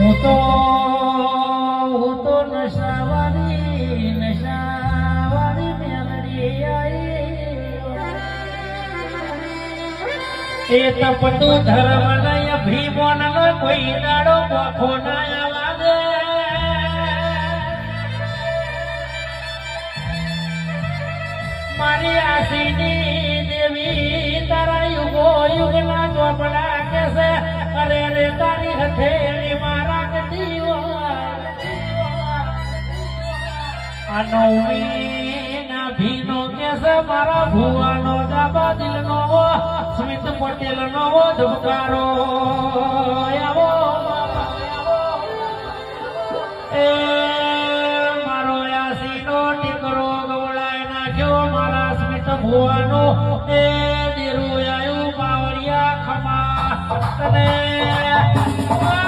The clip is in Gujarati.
હું તો નશાવાળી મેલડી આઈ એ તપતું ધર્મ નય ભીમોન કોઈ દાડો મોખો ના લાગે મારી આસીની દેવી તારા યુગો યુગના ચોપડા કે છે અરે રે તારી હથેળી મારા કદીઓ આ નવમી ના ભીનો કે છે મારા ભુવાનો દાબા દિલનો સ્મિત પટેલ નો ધબકારો આવો એ મારો આસીનો ટીકરો ગવડાય નાખ્યો મારા સ્મિત ભુવાનો એ દેરું આયું બાવળિયા ખમા તને